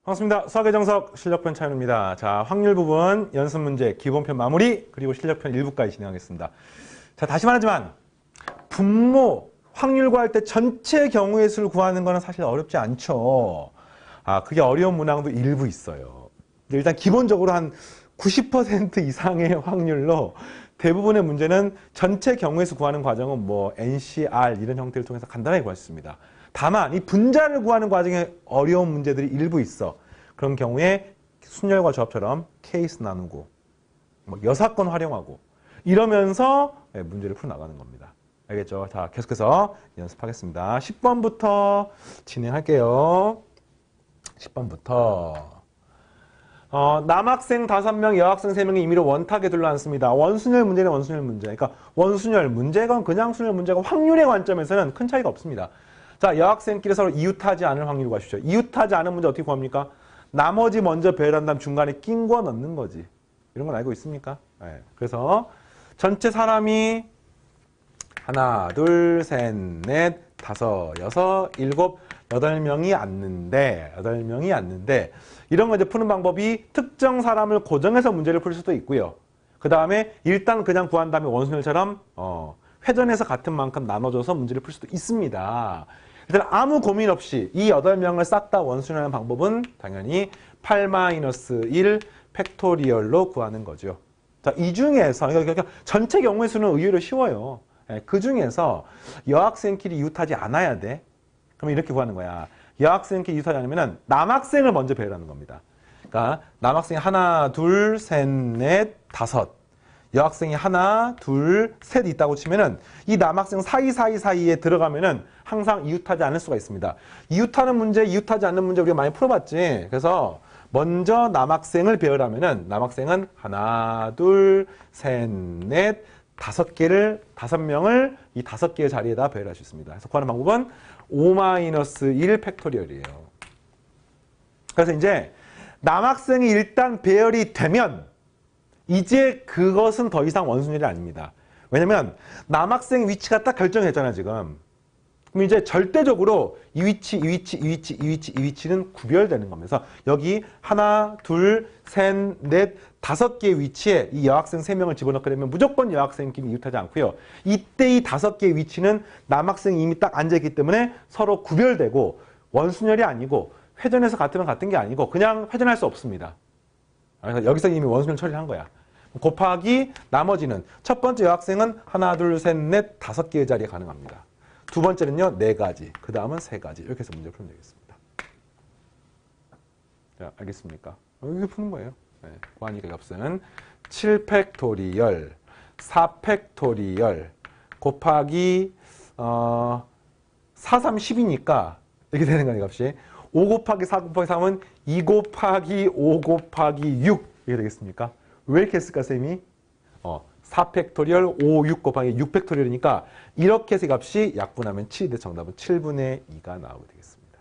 반갑습니다. 수학의 정석 실력편 차윤입니다. 자, 확률 부분 연습 문제 기본편 마무리 그리고 실력편 일부까지 진행하겠습니다. 자, 다시 말하지만 분모 확률 구할 때 전체 경우의 수를 구하는 거는 사실 어렵지 않죠. 그게 어려운 문항도 일부 있어요. 근데 일단 기본적으로 한 90% 이상의 확률로 대부분의 문제는 전체 경우의 수 구하는 과정은 뭐 NCR 이런 형태를 통해서 간단하게 구할 수 있습니다. 다만 이 분자를 구하는 과정에 어려운 문제들이 일부 있어. 그런 경우에 순열과 조합처럼 케이스 나누고 뭐 여사건 활용하고 이러면서 문제를 풀어나가는 겁니다. 알겠죠? 자, 계속해서 연습하겠습니다. 10번부터 진행할게요. 10번부터 남학생 5명, 여학생 3명이 임의로 원탁에 둘러앉습니다. 원순열 문제는 원순열 문제. 그러니까 원순열 문제건 그냥 순열 문제건 확률의 관점에서는 큰 차이가 없습니다. 자, 여학생끼리 서로 이웃하지 않을 확률을 구하십시오. 이웃하지 않은 문제 어떻게 구합니까? 나머지 먼저 배열한 다음 중간에 낀 거 넣는 거지. 이런 건 알고 있습니까? 네. 그래서 전체 사람이 하나, 둘, 셋, 넷, 다섯, 여섯, 일곱, 8명이 앉는데 이런 거 이제 푸는 방법이 특정 사람을 고정해서 문제를 풀 수도 있고요. 그 다음에 일단 그냥 구한 다음에 원순열처럼 회전해서 같은 만큼 나눠줘서 문제를 풀 수도 있습니다. 일단 아무 고민 없이 이 8명을 싹 다 원순열하는 방법은 당연히 8-1 팩토리얼로 구하는 거죠. 자, 이 중에서 그러니까 전체 경우의 수는 의외로 쉬워요. 그 중에서 여학생끼리 이웃하지 않아야 돼. 그럼 이렇게 구하는 거야. 여학생끼리 이웃하지 않으면 남학생을 먼저 배열하는 겁니다. 그러니까 남학생이 하나, 둘, 셋, 넷, 다섯. 여학생이 하나, 둘, 셋 있다고 치면은 이 남학생 사이에 들어가면은 항상 이웃하지 않을 수가 있습니다. 이웃하는 문제, 이웃하지 않는 문제 우리가 많이 풀어봤지. 그래서 먼저 남학생을 배열하면은 남학생은 하나, 둘, 셋, 넷, 5명을 이 5개의 자리에다 배열할 수 있습니다. 그래서 구하는 방법은 5-1 팩토리얼이에요. 그래서 이제 남학생이 일단 배열이 되면 이제 그것은 더 이상 원순열이 아닙니다. 왜냐면 남학생 위치가 딱 결정했잖아 지금. 그럼 이제 절대적으로 이 위치는 구별되는 겁니다. 그래서 여기 하나, 둘, 셋, 넷, 5개의 위치에 이 여학생 3명을 집어넣게 되면 무조건 여학생끼리 이웃하지 않고요. 이때 이 5개의 위치는 남학생이 이미 딱 앉아있기 때문에 서로 구별되고 원순열이 아니고 회전해서 같으면 같은 게 아니고 그냥 회전할 수 없습니다. 그래서 여기서 이미 원순열 처리를 한 거야. 곱하기 나머지는 첫 번째 여학생은 하나, 둘, 셋, 넷, 5개의 자리에 가능합니다. 두 번째는요, 4가지. 그 다음은 3가지. 이렇게 해서 문제 풀면 되겠습니다. 자, 알겠습니까? 이렇게 푸는 거예요. 네. 구하니까 값은 7팩토리얼, 4팩토리얼, 곱하기, 4, 3, 10이니까, 이렇게 되는 거예요, 값이. 5 곱하기 4 곱하기 3은 2 곱하기 5 곱하기 6. 이게 되겠습니까? 왜 이렇게 했을까, 쌤이? 4팩토리얼 5, 6 곱하기 6팩토리얼이니까 이렇게 해서 값이 약분하면 7이 돼 정답은 7분의 2가 나오게 되겠습니다.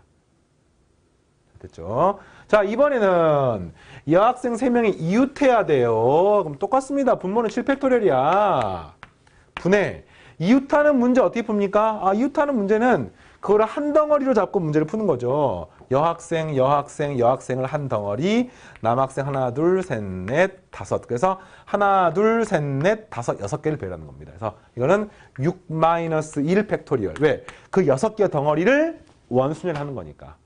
됐죠? 자, 이번에는 여학생 3명이 이웃해야 돼요. 그럼 똑같습니다. 분모는 7팩토리얼이야. 분해. 이웃하는 문제 어떻게 풉니까? 이웃하는 문제는 그거를 한 덩어리로 잡고 문제를 푸는 거죠. 여학생을 한 덩어리, 남학생 하나, 둘, 셋, 넷, 5. 그래서 하나, 둘, 셋, 넷, 5, 6개를 배열하는 겁니다. 그래서 이거는 6-1 팩토리얼. 왜? 그 6개 덩어리를 원순열하는 거니까.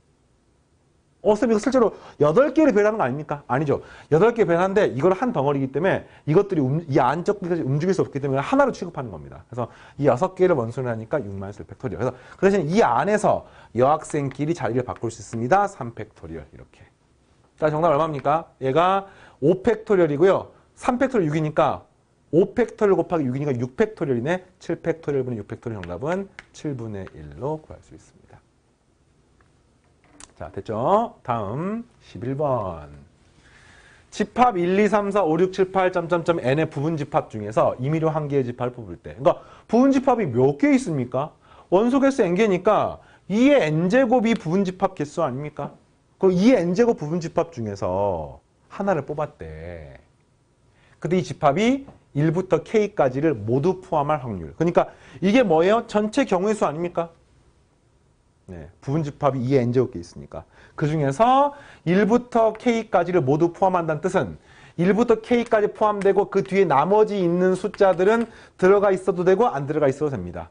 쌤 이거 실제로 8개를 배열하는 거 아닙니까? 아니죠. 8개 배열하는데 이걸 한 덩어리이기 때문에 이것들이 이 안쪽까지 움직일 수 없기 때문에 하나로 취급하는 겁니다. 그래서 이 6개를 원순열하니까 6-1 팩토리얼. 그래서 그 대신 이 안에서 여학생끼리 자리를 바꿀 수 있습니다. 3팩토리얼 이렇게. 자, 정답 얼마입니까? 얘가 5팩토리얼이고요. 3팩토리얼 6이니까 5팩토리얼 곱하기 6이니까 6팩토리얼이네. 7팩토리얼분의 6팩토리얼 정답은 7분의 1로 구할 수 있습니다. 자, 됐죠? 다음 11번. 집합 1, 2, 3, 4, 5, 6, 7, 8, n의 부분 집합 중에서 임의로 한 개의 집합을 뽑을 때. 그러니까 부분 집합이 몇 개 있습니까? 원소 개수 n개니까 2의 n제곱이 부분 집합 개수 아닙니까? 그 2의 n제곱 부분 집합 중에서 하나를 뽑았대. 근데 이 집합이 1부터 k까지를 모두 포함할 확률. 그러니까 이게 뭐예요? 전체 경우의 수 아닙니까? 네, 부분집합이 2의 n제곱계 있으니까. 그 중에서 1부터 k까지를 모두 포함한다는 뜻은 1부터 k까지 포함되고 그 뒤에 나머지 있는 숫자들은 들어가 있어도 되고 안 들어가 있어도 됩니다.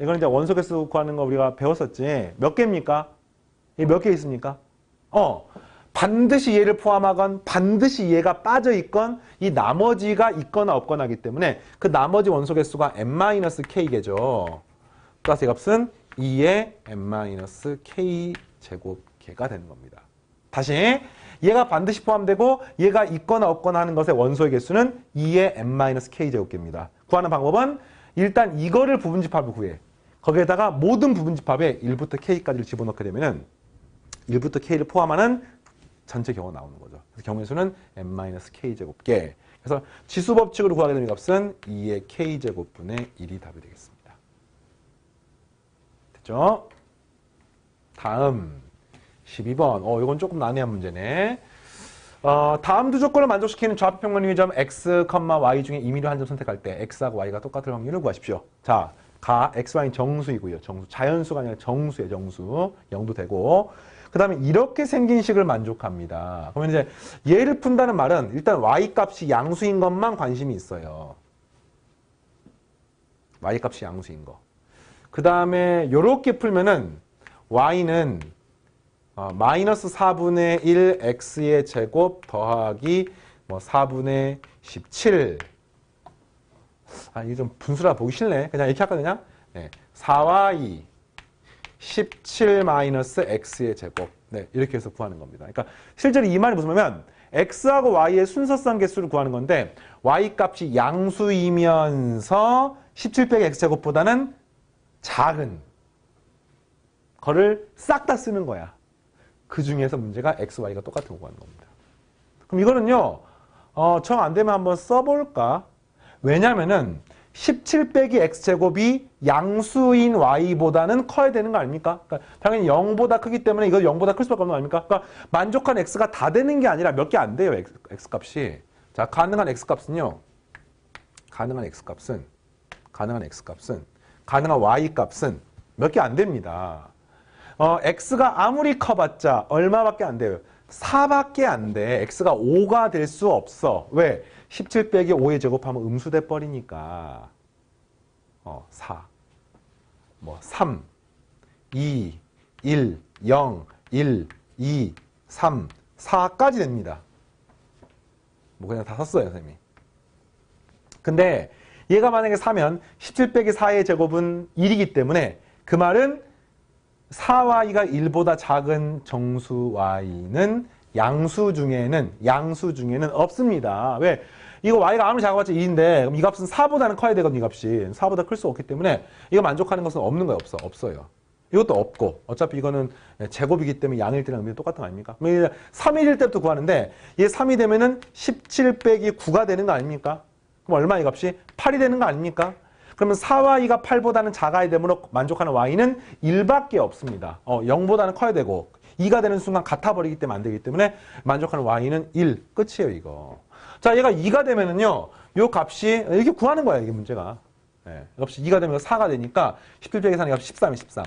이건 이제 원소개수 구하는 거 우리가 배웠었지. 몇 개입니까? 몇 개 있습니까? 반드시 얘를 포함하건 반드시 얘가 빠져 있건 이 나머지가 있거나 없거나 하기 때문에 그 나머지 원소개수가 n-k개죠. 플러스 이 값은 2의 n-k 제곱계가 되는 겁니다. 다시 얘가 반드시 포함되고 얘가 있거나 없거나 하는 것의 원소의 개수는 2의 n-k 제곱계입니다. 구하는 방법은 일단 이거를 부분집합을 구해. 거기에다가 모든 부분집합에 1부터 k까지를 집어넣게 되면은 1부터 k를 포함하는 전체 경우가 나오는 거죠. 그래서 경우의 수는 n-k 제곱계. 그래서 지수법칙으로 구하게 되는 값은 2의 k 제곱분의 1이 답이 되겠습니다. 됐죠? 다음 12번. 이건 조금 난해한 문제네. 다음 두 조건을 만족시키는 좌표평면의 점 x, y 중에 임의로 한 점 선택할 때 x하고 y가 똑같을 확률을 구하십시오. 자, x, y는 정수이고요. 정수. 자연수가 아니라 정수예요. 정수. 0도 되고. 그 다음에 이렇게 생긴 식을 만족합니다. 그러면 이제 얘를 푼다는 말은 일단 y 값이 양수인 것만 관심이 있어요. y 값이 양수인 거. 그 다음에 요렇게 풀면은 y는 마이너스 4분의 1 x의 제곱 더하기 4분의 17. 이게 좀 분수라 보기 싫네. 그냥 이렇게 할까 그냥? 네. 4y 17 마이너스 x의 제곱. 네, 이렇게 해서 구하는 겁니다. 그러니까 실제로 이 말이 무슨 말이냐면 x하고 y의 순서상 개수를 구하는 건데 y 값이 양수이면서 17 빼기 x제곱보다는 작은 거를 싹 다 쓰는 거야. 그 중에서 문제가 x, y가 똑같은 거 구하는 겁니다. 그럼 이거는요, 정 안 되면 한번 써볼까? 왜냐면은 17 빼기 x제곱이 양수인 y보다는 커야 되는 거 아닙니까? 그러니까 당연히 0보다 크기 때문에 이거 0보다 클 수밖에 없는 거 아닙니까? 그러니까 만족한 x가 다 되는 게 아니라 몇 개 안 돼요, x값이. 자, 가능한 x값은 가능한 y값은 몇 개 안 됩니다. x가 아무리 커봤자 얼마밖에 안 돼요? 4밖에 안 돼. x가 5가 될 수 없어. 왜? 17 빼기 5의 제곱하면 음수돼 버리니까. 4, 3, 2, 1, 0, 1, 2, 3, 4까지 됩니다. 그냥 다 썼어요, 선생님이. 근데 얘가 만약에 4면 17 빼기 4의 제곱은 1이기 때문에 그 말은 4y가 1보다 작은 정수 y는 양수 중에는 없습니다. 왜? 이거 y가 아무리 작아봤자 2인데 그럼 이 값은 4보다는 커야 되거든요. 이 값이. 4보다 클 수 없기 때문에 이거 만족하는 것은 없는 거예요. 없어요. 이것도 없고 어차피 이거는 제곱이기 때문에 양일 때랑 의미는 똑같은 거 아닙니까? 3일일 때부터 구하는데 얘 3이 되면은 17 빼기 9가 되는 거 아닙니까? 그럼 얼마 이 값이? 8이 되는 거 아닙니까? 그러면 4와 2가 8보다는 작아야 되므로 만족하는 y는 1밖에 없습니다. 0보다는 커야 되고 2가 되는 순간 같아버리기 때문에 안 되기 때문에 만족하는 y는 1. 끝이에요, 이거. 자, 얘가 2가 되면은요, 요 값이 이렇게 구하는 거야, 이게 문제가. 네, 값이 2가 되면 4가 되니까 17 빼기 4의 값이 13이에요, 13.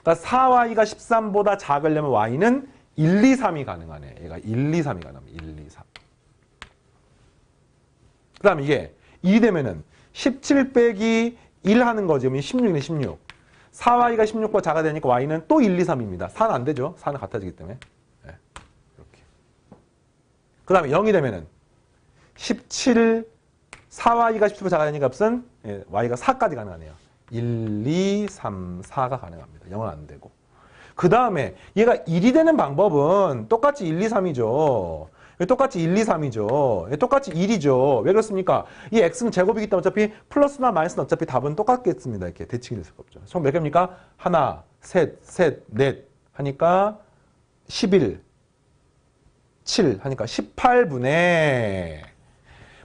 그러니까 4와 2가 13보다 작으려면 y는 1, 2, 3이 가능하네. 얘가 1, 2, 3이 가능합니다. 1, 2, 3. 그 다음에 이게 2 되면은 17 빼기 1 하는 거죠. 그러면 16이네, 16. 4y가 16보다 작아야 되니까 y는 또 1, 2, 3입니다. 4는 안 되죠. 4는 같아지기 때문에. 네, 이렇게. 그 다음에 0이 되면은 4y가 17보다 작아야 되니까 값은 y가 4까지 가능하네요. 1, 2, 3, 4가 가능합니다. 0은 안 되고. 그 다음에 얘가 1이 되는 방법은 똑같이 1, 2, 3이죠. 똑같이 1, 2, 3이죠. 똑같이 1이죠. 왜 그렇습니까? 이 x는 제곱이기 때문에 어차피 플러스나 마이너스는 어차피 답은 똑같겠습니다. 이렇게 대칭이 될 수가 없죠. 총 몇 개입니까? 하나, 셋, 넷 하니까 11, 7 하니까 18분의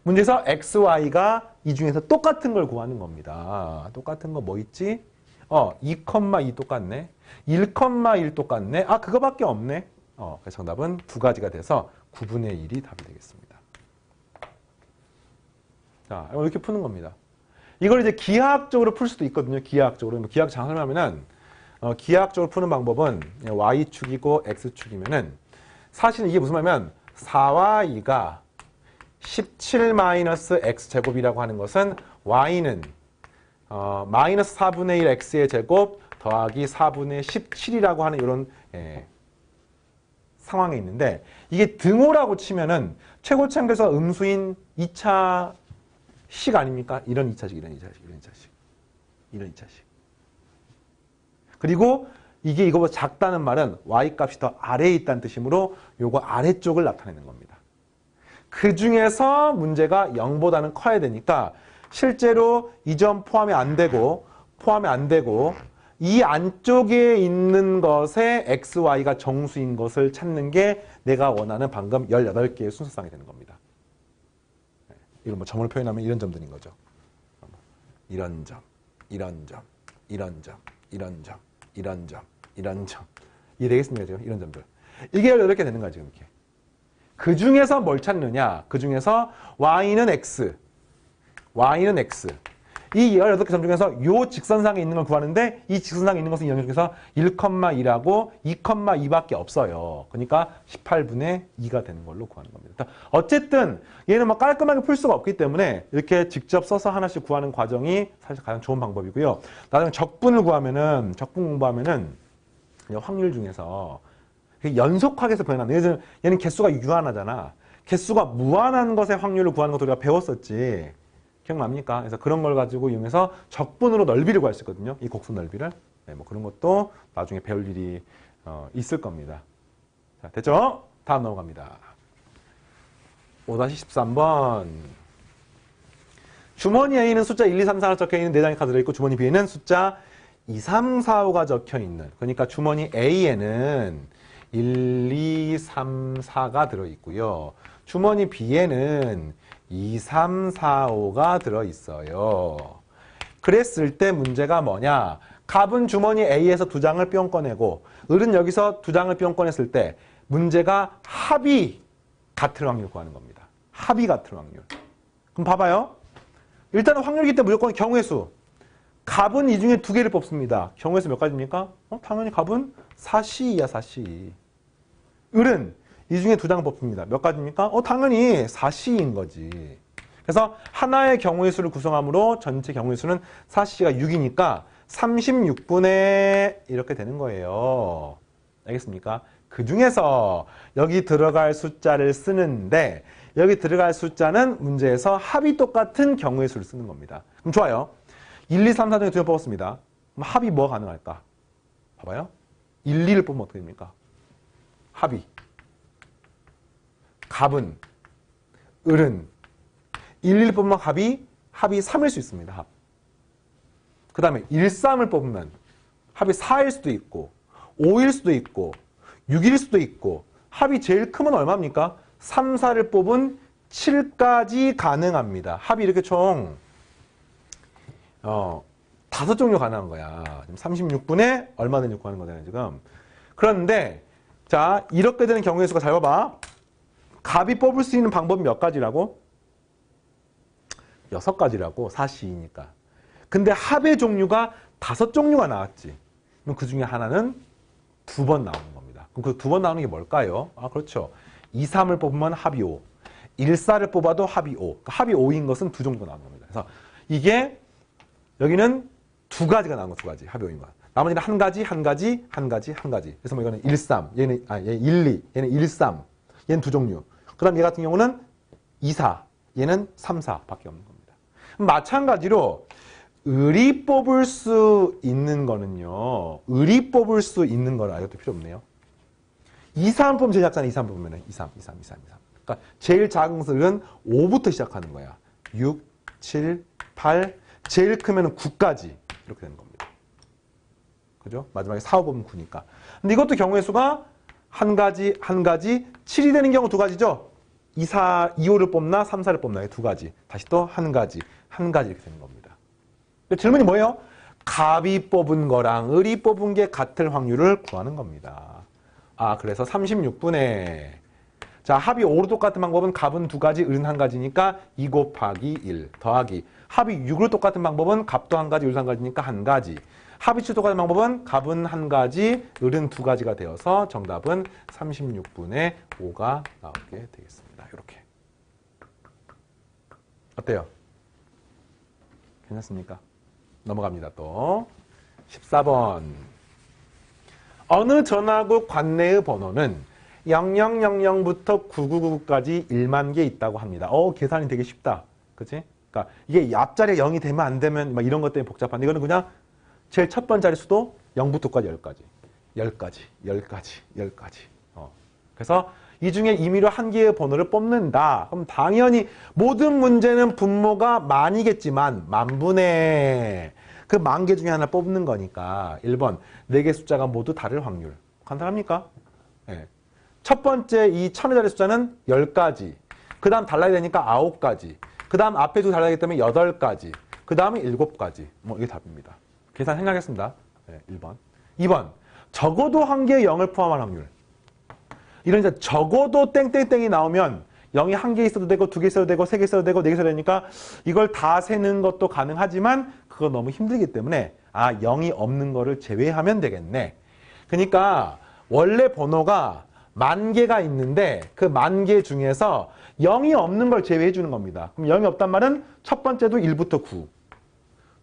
문제에서 x, y가 이 중에서 똑같은 걸 구하는 겁니다. 똑같은 거 뭐 있지? 2,2 똑같네. 1,1 똑같네. 그거밖에 없네. 그래서 정답은 두 가지가 돼서 9분의 1이 답이 되겠습니다. 자, 이렇게 푸는 겁니다. 이걸 이제 기하학적으로 풀 수도 있거든요. 기하학적으로. 기하학 장설하면은 기하학적으로 푸는 방법은 y축이고 x축이면은 사실 이게 무슨 말이냐면 4와 2가 17-x제곱이라고 하는 것은 y는 마이너스 4분의 1 x의 제곱 더하기 4분의 17이라고 하는 이런 상황에 있는데 이게 등호라고 치면은 최고차항에서 음수인 2차 식 아닙니까? 이런 2차식, 이런 2차식, 이런 2차식, 이런 2차식. 그리고 이게 이거보다 작다는 말은 y값이 더 아래에 있다는 뜻이므로 요거 아래쪽을 나타내는 겁니다. 그 중에서 문제가 0보다는 커야 되니까 실제로 이 점 포함이 안 되고 이 안쪽에 있는 것에 x, y가 정수인 것을 찾는 게 내가 원하는 방금 18개의 순서상이 되는 겁니다. 이런 뭐 점으로 표현하면 이런 점들인 거죠. 이런 점, 이런 점, 이런 점, 이런 점, 이런 점, 이런 점. 이해되겠습니까? 지금 이런 점들. 이게 18개 되는 거야, 지금 이렇게. 그 중에서 뭘 찾느냐? 그 중에서 y는 x, y는 x. 이 18개 점 중에서 이 직선상에 있는 걸 구하는데 이 직선상에 있는 것은 이 영역 중에서 1,2라고 2,2밖에 없어요. 그러니까 18분의 2가 되는 걸로 구하는 겁니다. 어쨌든 얘는 뭐 깔끔하게 풀 수가 없기 때문에 이렇게 직접 써서 하나씩 구하는 과정이 사실 가장 좋은 방법이고요. 나중에 적분 공부하면은 확률 중에서 연속하게 해서 변하는 얘는 개수가 유한하잖아. 개수가 무한한 것의 확률을 구하는 것도 우리가 배웠었지. 기억납니까? 그래서 그런 걸 가지고 이용해서 적분으로 넓이를 구할 수 있거든요. 이 곡선 넓이를. 네, 뭐 그런 것도 나중에 배울 일이 있을 겁니다. 자, 됐죠? 다음 넘어갑니다. 5-13번. 주머니 A는 숫자 1, 2, 3, 4가 적혀있는 4장의 카드가 있고 주머니 B에는 숫자 2, 3, 4, 5가 적혀있는, 그러니까 주머니 A에는 1, 2, 3, 4가 들어있고요. 주머니 B에는 2, 3, 4, 5가 들어있어요. 그랬을 때 문제가 뭐냐? 갑은 주머니 A에서 2장을 뿅 꺼내고 을은 여기서 2장을 뿅 꺼냈을 때 문제가 합이 같을 확률 구하는 겁니다. 합이 같을 확률. 그럼 봐봐요. 일단은 확률이기 때문에 무조건 경우의 수. 갑은 이 중에 2개를 뽑습니다. 경우의 수 몇 가지입니까? 당연히 갑은 4C2야, 4C2. 을은 이 중에 2장을 뽑습니다. 몇 가지입니까? 당연히 4C인 거지. 그래서 하나의 경우의 수를 구성하므로 전체 경우의 수는 4C가 6이니까 36분의 이렇게 되는 거예요. 알겠습니까? 그 중에서 여기 들어갈 숫자를 쓰는데 여기 들어갈 숫자는 문제에서 합이 똑같은 경우의 수를 쓰는 겁니다. 그럼 좋아요. 1, 2, 3, 4 중에 2개 뽑았습니다. 그럼 합이 뭐가 가능할까? 봐봐요. 1, 2를 뽑으면 어떻게 됩니까? 합이. 갑은, 을은 1, 1 뽑으면 합이 3일 수 있습니다. 합. 그 다음에 1, 3을 뽑으면 합이 4일 수도 있고 5일 수도 있고 6일 수도 있고 합이 제일 크면 얼마입니까? 3, 4를 뽑은 7까지 가능합니다. 합이 이렇게 총 5종류 가능한 거야. 지금 36분에 얼마든지 구하는 거잖아요, 지금. 그런데 자, 이렇게 되는 경우의 수가 잘 봐봐. 갑이 뽑을 수 있는 방법이 몇 가지라고? 6가지라고. 4C이니까. 근데 합의 종류가 5종류가 나왔지. 그럼 그 중에 하나는 2번 나오는 겁니다. 그럼 그 2번 나오는 게 뭘까요? 그렇죠. 2, 3을 뽑으면 합이 5. 1, 4를 뽑아도 합이 5. 그러니까 합이 5인 것은 2종류가 나오는 겁니다. 그래서 이게 여기는 2가지가 나온 거, 2가지. 합이 5인 것. 나머지는 한 가지. 그래서 뭐 이거는 1, 3. 얘는 1, 2. 얘는 1, 3. 얘는 2종류. 그 다음 얘 같은 경우는 2, 4. 얘는 3, 4밖에 없는 겁니다. 마찬가지로 을이 뽑을 수 있는 거는요. 을이 뽑을 수 있는 거라 이것도 필요 없네요. 2, 3 뽑으면 제일 작잖아요. 2, 3 뽑으면 2, 3. 그러니까 제일 작은 것은 5부터 시작하는 거야. 6, 7, 8. 제일 크면 9까지 이렇게 되는 겁니다. 그죠? 마지막에 4, 5 보면 9니까. 근데 이것도 경우의 수가 한 가지, 7이 되는 경우 2가지죠? 2, 4, 2, 5를 뽑나, 3, 4를 뽑나, 2가지. 다시 또 한 가지 이렇게 되는 겁니다. 근데 질문이 뭐예요? 갑이 뽑은 거랑 을이 뽑은 게 같을 확률을 구하는 겁니다. 그래서 36분의 자, 합이 5로 똑같은 방법은 갑은 2가지, 을은 1가지니까 2 곱하기 1 더하기 합이 6으로 똑같은 방법은 갑도 1가지, 을도 1가지니까 1가지. 합이 취소가는 방법은 값은 한 가지, 을은 두 가지가 되어서 정답은 36분의 5가 나오게 되겠습니다. 이렇게. 어때요? 괜찮습니까? 넘어갑니다. 또 14번. 어느 전화국 관내의 번호는 0000부터 9999까지 1만 개 있다고 합니다. 계산이 되게 쉽다. 그치? 그러니까 이게 앞자리가 0이 되면 안 되면 막 이런 것 때문에 복잡한데 이거는 그냥 제일 첫 번째 자릿수도 0부터까지 10까지. 그래서 이 중에 임의로 한 개의 번호를 뽑는다. 그럼 당연히 모든 문제는 분모가 만이겠지만 만분의 그 만 개 중에 하나 뽑는 거니까 1번 4개 숫자가 모두 다를 확률. 간단합니까? 네. 첫 번째 이 1000의 자리 숫자는 10가지. 그 다음 달라야 되니까 9가지. 그 다음 앞에 두 달라야 되기 때문에 8가지. 그 다음에 7가지. 이게 답입니다. 계산 생략했습니다. 네, 1번. 2번. 적어도 한 개의 0을 포함한 확률. 이런 이제 적어도 땡땡땡이 나오면 0이 한 개 있어도 되고 2개 있어도 되고 3개 있어도 되고 4개 있어도 되니까 이걸 다 세는 것도 가능하지만 그거 너무 힘들기 때문에 0이 없는 거를 제외하면 되겠네. 그러니까 원래 번호가 10,000개가 있는데 그 10,000개 중에서 0이 없는 걸 제외해 주는 겁니다. 그럼 0이 없단 말은 첫 번째도 1부터 9,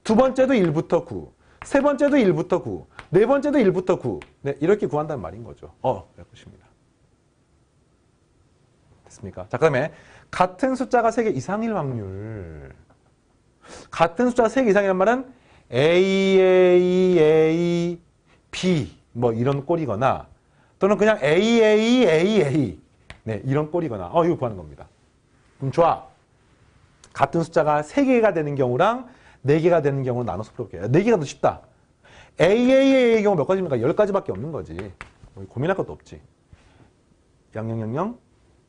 두 번째도 1부터 9, 세 번째도 1부터 9, 네 번째도 1부터 9. 네, 이렇게 구한다는 말인 거죠. 이럴 것입니다. 됐습니까? 자, 그다음에 같은 숫자가 3개 이상일 확률. 같은 숫자가 3개 이상이란 말은 A, B 이런 꼴이거나 또는 그냥 A. 네, 이런 꼴이거나 이거 구하는 겁니다. 그럼 좋아. 같은 숫자가 3개가 되는 경우랑 4개가 되는 경우로 나눠서 풀어볼게요. 4개가 더 쉽다. AA의 경우 몇 가지입니까? 10가지밖에 없는 거지. 고민할 것도 없지. 0000,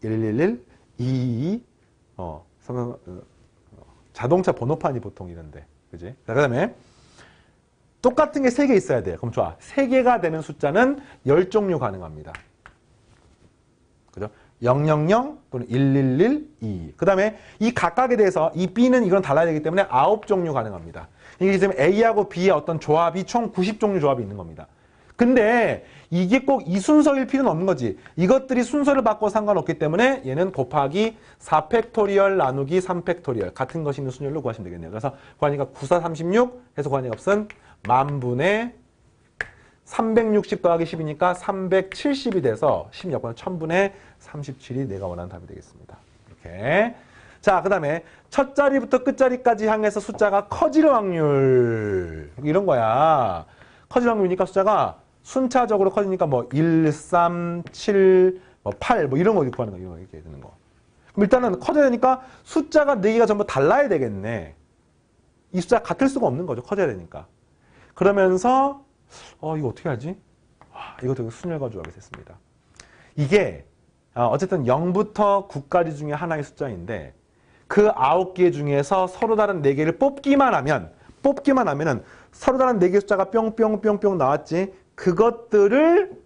1111, 222, 자동차 번호판이 보통 이런데. 그지? 자, 그 다음에 똑같은 게 3개 있어야 돼요. 그럼 좋아. 3개가 되는 숫자는 10종류 가능합니다. 그죠? 000 또는 111, 2. 그 다음에 이 각각에 대해서 이 B는 이건 달라야 되기 때문에 9종류 가능합니다. 이게 지금 A하고 B의 어떤 조합이 총 90종류 조합이 있는 겁니다. 근데 이게 꼭 이 순서일 필요는 없는 거지. 이것들이 순서를 바꿔 상관없기 때문에 얘는 곱하기 4팩토리얼 나누기 3팩토리얼 같은 것이 있는 순열로 구하시면 되겠네요. 그래서 구하니까 94, 36 해서 구하니까 값은 만분의 360 더하기 10이니까 370이 돼서 10 역분은 1000분의 37이 내가 원하는 답이 되겠습니다. 이렇게. 자, 그 다음에 첫 자리부터 끝 자리까지 향해서 숫자가 커질 확률. 이런 거야. 커질 확률이니까 숫자가 순차적으로 커지니까 1, 3, 7, 8 이런 거 구하는 거. 이렇게 되는 거. 그럼 일단은 커져야 되니까 숫자가 4개가 전부 달라야 되겠네. 이 숫자가 같을 수가 없는 거죠. 커져야 되니까. 그러면서 이거 어떻게 하지? 이거 되게 순열 가져가게 됐습니다. 이게 어쨌든 0부터 9까지 중에 하나의 숫자인데 그 9개 중에서 서로 다른 4개를 뽑기만 하면은 서로 다른 4개 숫자가 뿅뿅뿅뿅 나왔지. 그것들을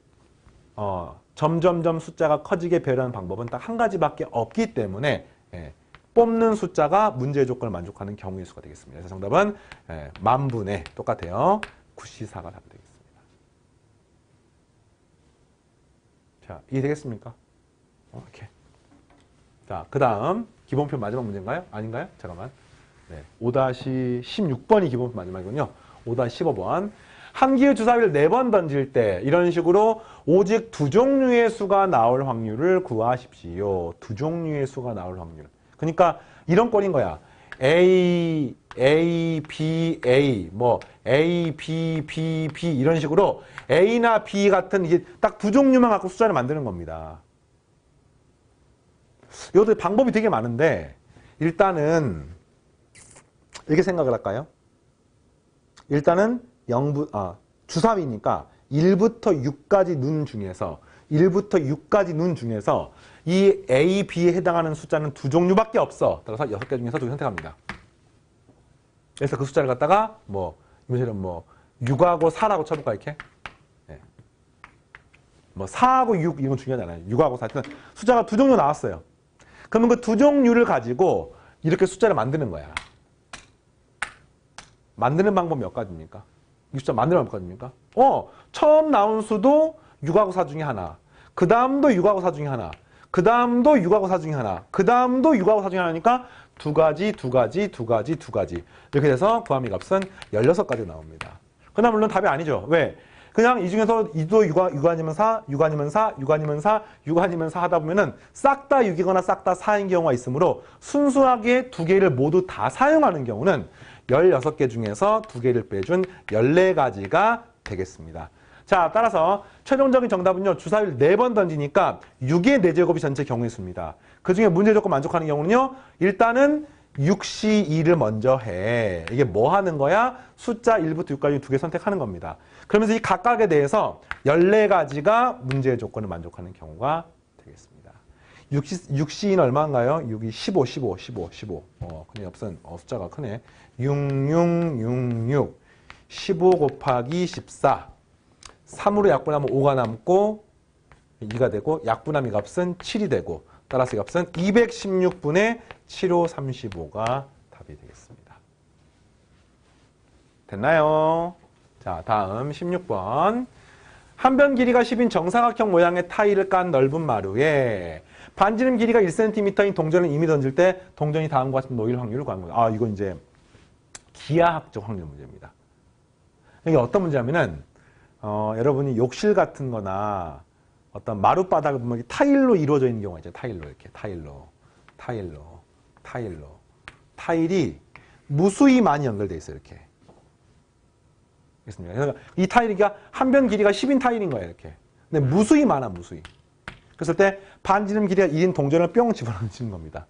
점점점 숫자가 커지게 배려하는 방법은 딱 한 가지밖에 없기 때문에 뽑는 숫자가 문제의 조건을 만족하는 경우의 수가 되겠습니다. 그래서 정답은 만분의 똑같아요. 94가 답이 되겠습니다. 자, 이해되겠습니까? 이렇게. 자, 그 다음 기본표 마지막 문제인가요? 아닌가요? 잠깐만. 네, 5-16번이 기본표 마지막이군요. 5-15번. 한 개의 주사위를 4번 던질 때 이런 식으로 오직 2종류의 수가 나올 확률을 구하십시오. 2종류의 수가 나올 확률. 그러니까 이런 꼴인 거야. A, B, A, A, B, B, B 이런 식으로 A나 B 같은 이게 딱 2종류만 갖고 숫자를 만드는 겁니다. 이것도 방법이 되게 많은데 일단은 이렇게 생각을 할까요? 일단은 주사위니까 1부터 6까지 눈 중에서 이 A, B에 해당하는 숫자는 2종류밖에 없어. 따라서 6개 중에서 2개 선택합니다. 그래서 그 숫자를 갖다가 이처럼 6하고 4라고 쳐볼까 이렇게? 네. 4하고 6 이런 건 중요하지 않아요. 6하고 4 숫자가 2종류 나왔어요. 그러면 그 2종류를 가지고 이렇게 숫자를 만드는 거야. 만드는 방법 몇 가지입니까? 이 숫자 만들어 볼 거 아닙니까? 처음 나온 수도 6하고 4 중에 하나. 그 다음도 6하고 4 중에 하나. 그 다음도 6하고 4 중에 하나. 그 다음도 6하고 4 중에 하나니까 두 가지. 이렇게 돼서 구함의 값은 16가지 나옵니다. 그러나 물론 답이 아니죠. 왜? 그냥 이 중에서 2도 6 아니면 4, 6 아니면 4, 6 아니면 4, 6 아니면 4 하다 보면은 싹 다 6이거나 싹 다 4인 경우가 있으므로 순수하게 두 개를 모두 다 사용하는 경우는 16개 중에서 두 개를 빼준 14가지가 되겠습니다. 자, 따라서 최종적인 정답은요. 주사위를 4번 던지니까 6의 4제곱이 전체 경우의 수입니다. 그 중에 문제 조건 만족하는 경우는요. 일단은 6C2를 먼저 해. 이게 뭐 하는 거야? 숫자 1부터 6까지 두 개 선택하는 겁니다. 그러면서 이 각각에 대해서 14가지가 문제의 조건을 만족하는 경우가 되겠습니다. 6C는 얼마인가요? 6이 15. 근데 옆선 숫자가 크네. 6666. 15 곱하기 14. 3으로 약분하면 5가 남고 2가 되고 약분함의 값은 7이 되고 따라서 이 값은 216분의 7535가 답이 되겠습니다. 됐나요? 자, 다음 16번. 한 변 길이가 10인 정사각형 모양의 타일을 깐 넓은 마루에 반지름 길이가 1cm인 동전을 이미 던질 때 동전이 다음과 같은 놓일 확률을 구하는 거예요. 이건 이제 기하학적 확률 문제입니다. 이게 어떤 문제냐면은 여러분이 욕실 같은 거나 어떤 마룻바닥을 보면 타일로 이루어져 있는 경우가 있죠. 타일로 이렇게 타일이 무수히 많이 연결돼 있어요. 이렇게. 그렇습니다. 그래서 이 타일이가 한 변 길이가 10인 타일인 거예요. 이렇게. 근데 무수히 많아, 무수히. 그랬을 때 반지름 길이가 1인 동전을 뿅 집어넣는 겁니다.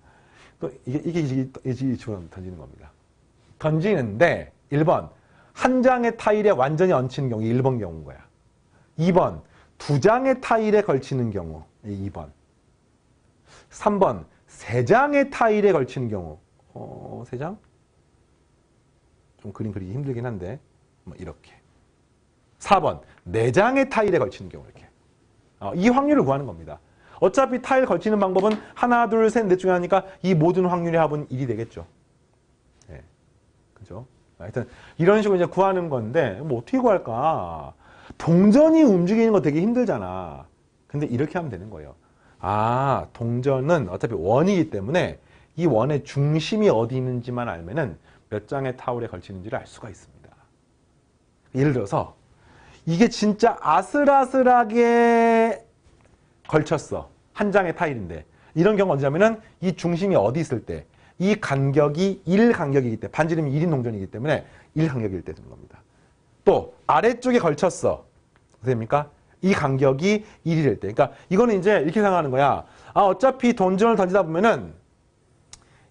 또 이게 집어 던지는 겁니다. 던지는데 1번 한 장의 타일에 완전히 얹히는 경우 1번 경우인 거야. 2번 두 장의 타일에 걸치는 경우 2번. 3번 세 장의 타일에 걸치는 경우 세 장? 좀 그림 그리기 힘들긴 한데 뭐 이렇게. 4번 네 장의 타일에 걸치는 경우 이렇게. 이 확률을 구하는 겁니다. 어차피 타일 걸치는 방법은 하나, 둘, 셋, 넷 중에 하니까 이 모든 확률의 합은 1이 되겠죠. 네. 그죠? 하여튼 이런 식으로 이제 구하는 건데 뭐 어떻게 구할까? 동전이 움직이는 거 되게 힘들잖아. 근데 이렇게 하면 되는 거예요. 동전은 어차피 원이기 때문에 이 원의 중심이 어디 있는지만 알면은 몇 장의 타월에 걸치는지를 알 수가 있습니다. 예를 들어서 이게 진짜 아슬아슬하게 걸쳤어. 한 장의 타일인데. 이런 경우 언제냐면은 이 중심이 어디 있을 때 이 간격이 1 간격이기 때문에 반지름이 1인 동전이기 때문에 1 간격일 때 되는 겁니다. 또 아래쪽에 걸쳤어. 됩니까? 이 간격이 1이 될 때. 그러니까 이거는 이제 이렇게 생각하는 거야. 어차피 동전을 던지다 보면은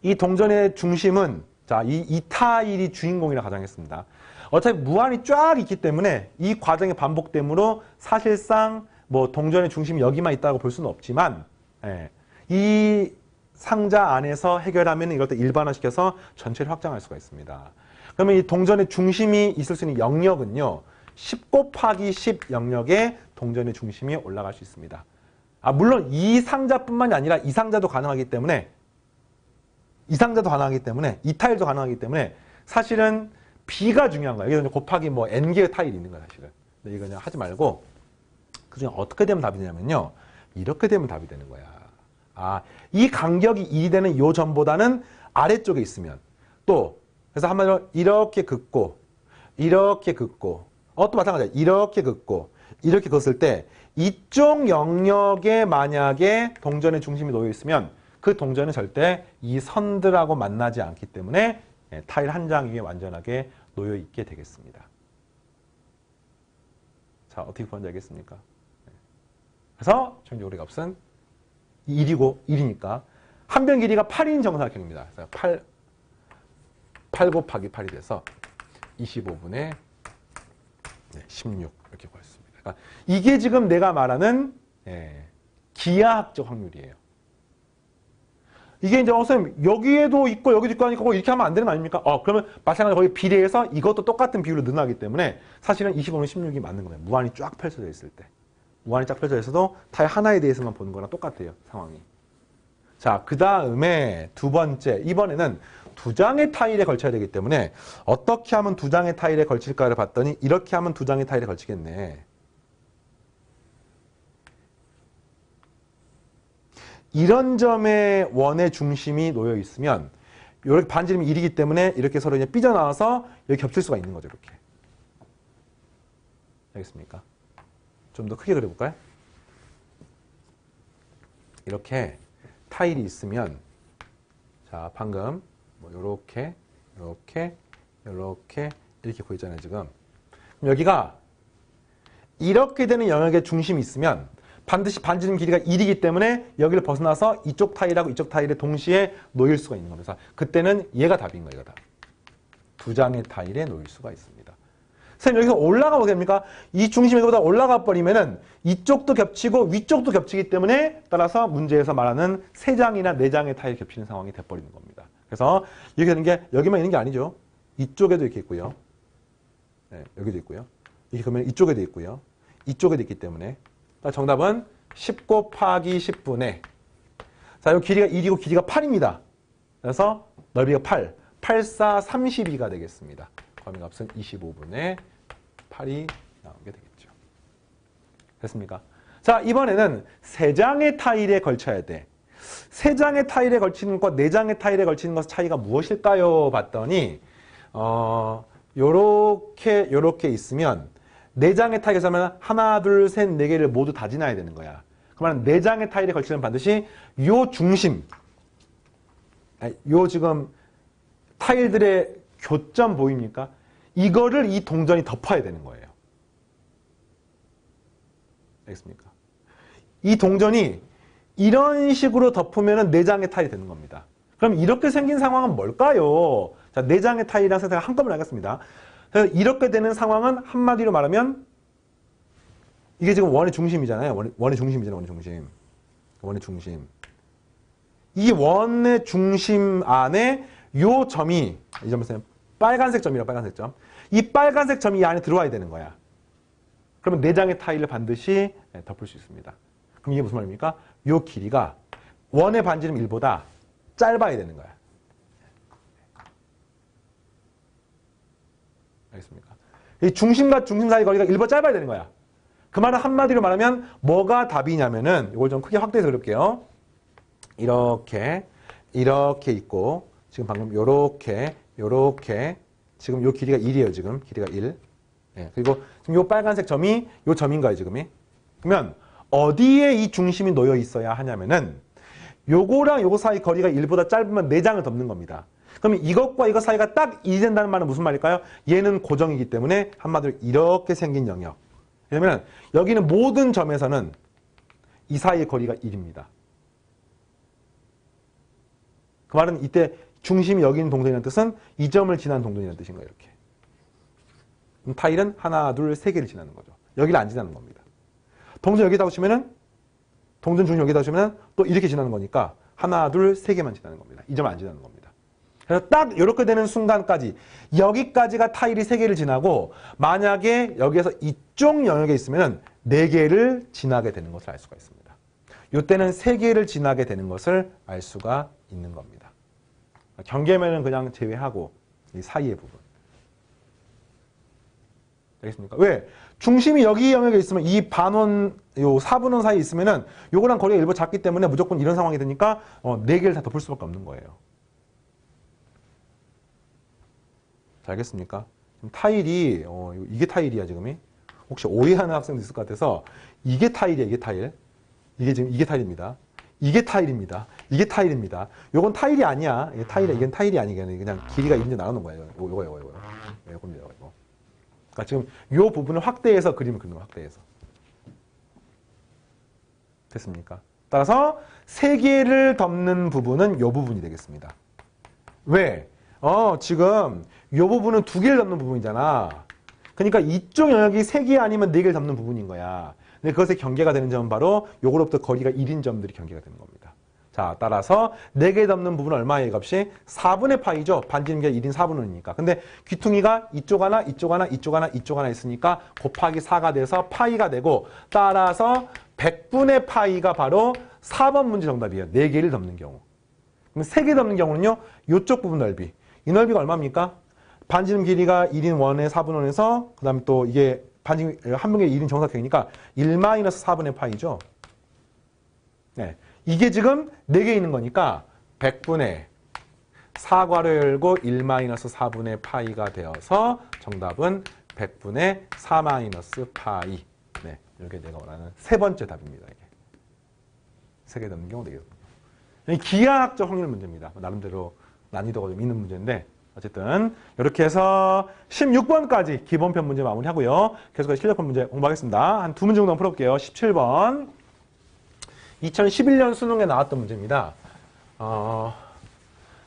이 동전의 중심은 이 타일이 주인공이라 가정했습니다. 어차피 무한히 쫙 있기 때문에 이 과정의 반복됨으로 사실상 뭐 동전의 중심이 여기만 있다고 볼 수는 없지만 이 상자 안에서 해결하면 이걸 또 일반화시켜서 전체를 확장할 수가 있습니다. 그러면 이 동전의 중심이 있을 수 있는 영역은요. 10 곱하기 10 영역에 동전의 중심이 올라갈 수 있습니다. 물론 이 상자뿐만이 아니라 이 상자도 가능하기 때문에 이 타일도 가능하기 때문에 사실은 B가 중요한 거예요. 여기서 곱하기 뭐 N개의 타일이 있는 거예요. 사실은. 근데 이거 그냥 하지 말고 그중에 어떻게 되면 답이 되냐면요. 이렇게 되면 답이 되는 거야. 이 간격이 2이 되는 요 점보다는 아래쪽에 있으면 또 그래서 한마디로 이렇게 긋고 또 마찬가지야. 이렇게 긋고 이렇게 긋을 때 이쪽 영역에 만약에 동전의 중심이 놓여 있으면 그 동전은 절대 이 선들하고 만나지 않기 때문에 타일 한 장 위에 완전하게 놓여 있게 되겠습니다. 자, 어떻게 구하는지 알겠습니까? 그래서 최종적으로 값은 1이니까 한 변 길이가 8인 정사각형입니다. 그래서 8 곱하기 8이 돼서 25분의 16 이렇게 구했습니다. 그러니까 이게 지금 내가 말하는 기하학적 확률이에요. 이게 이제 선생님 여기에도 있고 여기도 있고 하니까 이렇게 하면 안 되는 거 아닙니까? 그러면 마찬가지로 거기 비례해서 이것도 똑같은 비율로 늘어나기 때문에 사실은 25분의 16이 맞는 거예요. 무한히 쫙 펼쳐져 있을 때. 무한히 쫙 펼쳐져 있어도 타일 하나에 대해서만 보는 거랑 똑같아요. 상황이. 자, 그 다음에 두 번째. 이번에는 두 장의 타일에 걸쳐야 되기 때문에 어떻게 하면 두 장의 타일에 걸칠까를 봤더니 이렇게 하면 두 장의 타일에 걸치겠네. 이런 점에 원의 중심이 놓여 있으면 이렇게 반지름이 1이기 때문에 이렇게 서로 이제 삐져나와서 여기 겹칠 수가 있는 거죠. 이렇게. 알겠습니까? 좀 더 크게 그려볼까요? 이렇게 타일이 있으면 자 방금 뭐 요렇게 이렇게 보이잖아요. 지금 그럼 여기가 이렇게 되는 영역의 중심이 있으면 반드시 반지름 길이가 1이기 때문에 여기를 벗어나서 이쪽 타일하고 이쪽 타일에 동시에 놓일 수가 있는 겁니다. 그때는 얘가 답인 거예요. 얘가 답. 두 장의 타일에 놓일 수가 있습니다. 선생님 여기서 올라가면 됩니까? 이 중심이 여기보다 올라가 버리면은 이쪽도 겹치고 위쪽도 겹치기 때문에 따라서 문제에서 말하는 세 장이나 네 장의 타일이 겹치는 상황이 돼버리는 겁니다. 그래서 이렇게 되는 게 여기만 있는 게 아니죠. 이쪽에도 이렇게 있고요. 네, 여기도 있고요. 이렇게 그러면 이쪽에도 있고요. 이쪽에도 있기 때문에 정답은 10 곱하기 10분의 자, 이 길이가 1이고 길이가 8입니다. 그래서 넓이가 8, 8, 4, 32가 되겠습니다. 범위값은 25분의 8이 나오게 되겠죠. 됐습니까? 자, 이번에는 세 장의 타일에 걸쳐야 돼. 세 장의 타일에 걸치는 것, 네 장의 타일에 걸치는 것 차이가 무엇일까요? 봤더니 요렇게 있으면 네 장의 타일에서 하면 하나, 둘, 셋, 네 개를 모두 다 지나야 되는 거야. 그러면 네 장의 타일에 걸치면 반드시 요 중심, 요 지금 타일들의 교점 보입니까? 이거를 이 동전이 덮어야 되는 거예요. 알겠습니까? 이 동전이 이런 식으로 덮으면 네 장의 타일이 되는 겁니다. 그럼 이렇게 생긴 상황은 뭘까요? 자, 네 장의 타일이라는 생각을 한꺼번에 하겠습니다. 그래서 이렇게 되는 상황은 한마디로 말하면 이게 지금 원의 중심이잖아요. 원의 중심이잖아요. 원의 중심. 이 원의 중심 안에 요 점이 이 점은 빨간색 점이라고 빨간색 점. 이 빨간색 점이 이 안에 들어와야 되는 거야. 그러면 네 장의 타일을 반드시 덮을 수 있습니다. 그럼 이게 무슨 말입니까? 요 길이가 원의 반지름 1보다 짧아야 되는 거야. 알겠습니까? 이 중심과 중심 사이 거리가 1보다 짧아야 되는 거야. 그 말은 한마디로 말하면 뭐가 답이냐면은 이걸 좀 크게 확대해서 그려볼게요. 이렇게 있고 지금 방금 요렇게 지금 요 길이가 1이에요. 지금 길이가 1. 네, 그리고 지금 요 빨간색 점이 요 점인가요? 지금이? 그러면 어디에 이 중심이 놓여 있어야 하냐면은 요거랑 요거 사이 거리가 1보다 짧으면 4장을 덮는 겁니다. 그러면 이것과 이것 사이가 딱 2이 된다는 말은 무슨 말일까요? 얘는 고정이기 때문에 한마디로 이렇게 생긴 영역. 왜냐면 여기는 모든 점에서는 이 사이의 거리가 1입니다. 그 말은 이때 중심이 여기 있는 동전이라는 뜻은 이 점을 지나는 동전이라는 뜻인 거예요. 이렇게. 타일은 하나, 둘, 세 개를 지나는 거죠. 여기를 안 지나는 겁니다. 동전 여기다 오시면은 동전 중심 여기다 오시면은 또 이렇게 지나는 거니까 하나, 둘, 세 개만 지나는 겁니다. 이 점을 안 지나는 겁니다. 그래서 딱 이렇게 되는 순간까지 여기까지가 타일이 세 개를 지나고 만약에 여기에서 이쪽 영역에 있으면은 네 개를 지나게 되는 것을 알 수가 있습니다. 이때는 세 개를 지나게 되는 것을 알 수가 있는 겁니다. 경계면은 그냥 제외하고 이 사이의 부분. 알겠습니까? 왜? 중심이 여기 영역에 있으면 이 반원, 요 4분원 사이에 있으면은 요거랑 거리가 일부 작기 때문에 무조건 이런 상황이 되니까 네 개를 다 덮을 수밖에 없는 거예요. 자, 알겠습니까? 지금 타일이 이게 타일이야 지금이. 혹시 오해하는 학생도 있을 것 같아서 이게 타일이야, 이게 타일. 이게 지금 이게 타일입니다. 이게 타일입니다. 이게 타일입니다. 요건 타일이 아니야. 이게 타일이야. 이건 타일이 아니야. 그냥 길이가 있는데 나오는 거예요. 요겁니다. 이거. 그러니까 지금 요 부분을 확대해서 그림을 그리는 거 확대해서. 됐습니까? 따라서 세 개를 덮는 부분은 요 부분이 되겠습니다. 왜? 지금 요 부분은 두 개를 덮는 부분이잖아. 그러니까 이쪽 영역이 세 개 아니면 네 개를 덮는 부분인 거야. 근데 그것의 경계가 되는 점은 바로 요거로부터 거리가 1인 점들이 경계가 되는 겁니다. 자, 따라서 4개 덮는 부분은 얼마의 값이? 4분의 파이죠. 반지름계가 1인 4분원이니까. 근데 귀퉁이가 이쪽 하나, 이쪽 하나, 이쪽 하나, 이쪽 하나 있으니까 곱하기 4가 돼서 파이가 되고 따라서 100분의 파이가 바로 4번 문제 정답이에요. 4개를 덮는 경우. 그럼 3개 넘는 경우는요. 이쪽 부분 넓이. 이 넓이가 얼마입니까? 반지름 길이가 1인 1의 4분의 1에서 그 다음에 또 이게 반지름 한 명의 1인 정사각형이니까 1-4분의 파이죠. 네. 이게 지금 4개 있는 거니까 100분의 4괄호 열고 1-4분의 파이가 되어서 정답은 100분의 4-파이. 네. 이게 내가 원하는 세 번째 답입니다. 이게. 3개 넘는 경우 4개. 기하학적 확률 문제입니다. 나름대로 난이도가 좀 있는 문제인데 어쨌든 이렇게 해서 16번까지 기본편 문제 마무리하고요. 계속해서 실력편 문제 공부하겠습니다. 한 2문제 정도 풀어볼게요. 17번. 2011년 수능에 나왔던 문제입니다.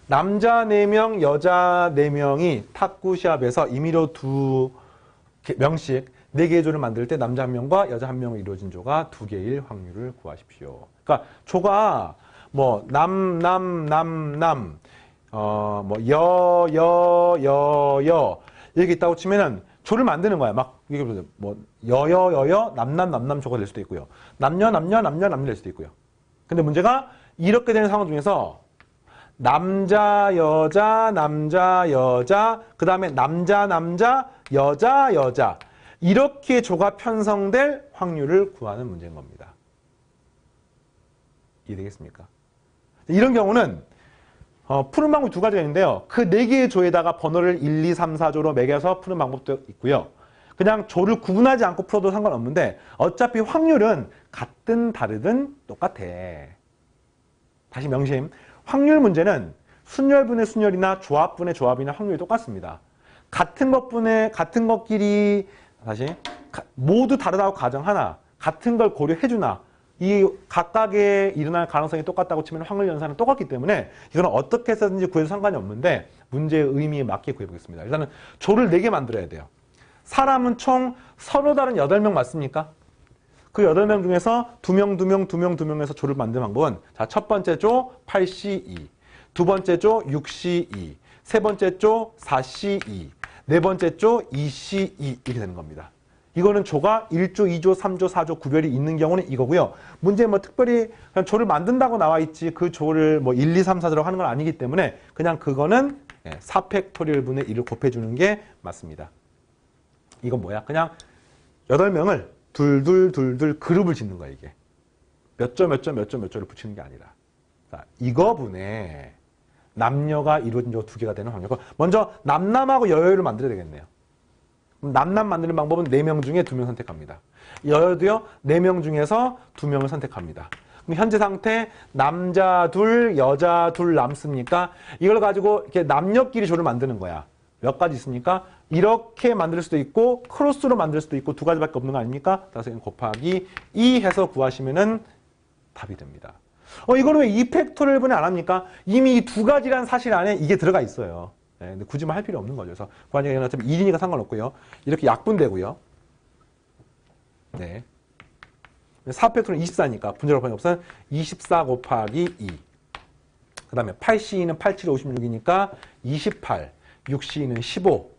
남자 4명, 여자 4명이 탁구 시합에서 임의로 2명씩 4개의 조를 만들 때 남자 1명과 여자 1명으로 이루어진 조가 2개일 확률을 구하십시오. 그러니까 조가 뭐 이렇게 있다고 치면은 조를 만드는 거야. 막 이게 뭐 남남 조가 될 수도 있고요. 남녀 될 수도 있고요. 근데 문제가 이렇게 되는 상황 중에서 남자 여자 그 다음에 남자 여자 이렇게 조가 편성될 확률을 구하는 문제인 겁니다. 이해되겠습니까? 이런 경우는 푸는 방법이 2가지가 있는데요. 그 4개의 조에다가 번호를 1, 2, 3, 4조로 매겨서 푸는 방법도 있고요. 그냥 조를 구분하지 않고 풀어도 상관없는데 어차피 확률은 같든 다르든 똑같아. 다시 명심. 확률 문제는 순열분의 순열이나 조합분의 조합이나 확률이 똑같습니다. 같은 것끼리 다시 모두 다르다고 가정하나 같은 걸 고려해주나 이 각각의 일어날 가능성이 똑같다고 치면 확률 연산은 똑같기 때문에 이거는 어떻게 해서든지 구해도 상관이 없는데 문제의 의미에 맞게 구해보겠습니다. 일단은 조를 4개 만들어야 돼요. 사람은 총 서로 다른 8명 맞습니까? 그 8명 중에서 2명에서 조를 만드는 방법은 자, 첫 번째 조 8C2, 두 번째 조 6C2, 세 번째 조 4C2, 네 번째 조 2C2 이렇게 되는 겁니다. 이거는 조가 1조, 2조, 3조, 4조 구별이 있는 경우는 이거고요. 문제에 뭐 특별히 그냥 조를 만든다고 나와 있지 그 조를 뭐 1, 2, 3, 4조라고 하는 건 아니기 때문에 그냥 그거는 4팩토리얼 분의 1을 곱해주는 게 맞습니다. 이건 뭐야? 그냥 8명을 둘 그룹을 짓는 거야 이게. 몇 조를 붙이는 게 아니라. 자, 이거 분에 남녀가 이루어진 조가 2개가 되는 확률. 먼저 남남하고 여여를 만들어야 되겠네요. 남남 만드는 방법은 4명 중에 2명 선택합니다. 여여도요 4명 중에서 2명을 선택합니다. 그럼 현재 상태 남자 둘, 여자 둘 남습니까? 이걸 가지고 이렇게 남녀끼리 조를 만드는 거야. 몇 가지 있습니까? 이렇게 만들 수도 있고 크로스로 만들 수도 있고 2가지밖에 없는 거 아닙니까? 따라서 곱하기 2 해서 구하시면은 답이 됩니다. 이거는 왜 2팩토리얼 분해 안 합니까? 이미 이 2가지란 사실 안에 이게 들어가 있어요. 네, 근데 굳이 할 필요 없는 거죠. 그래서 구하니까 어차피 1이니까 상관없고요. 이렇게 약분되고요. 네. 4팩토리얼은 24니까 분자로 방법이 없으면 24 곱하기 2. 그 다음에 8C2는 8, 7, 56이니까 28, 6C2는 15.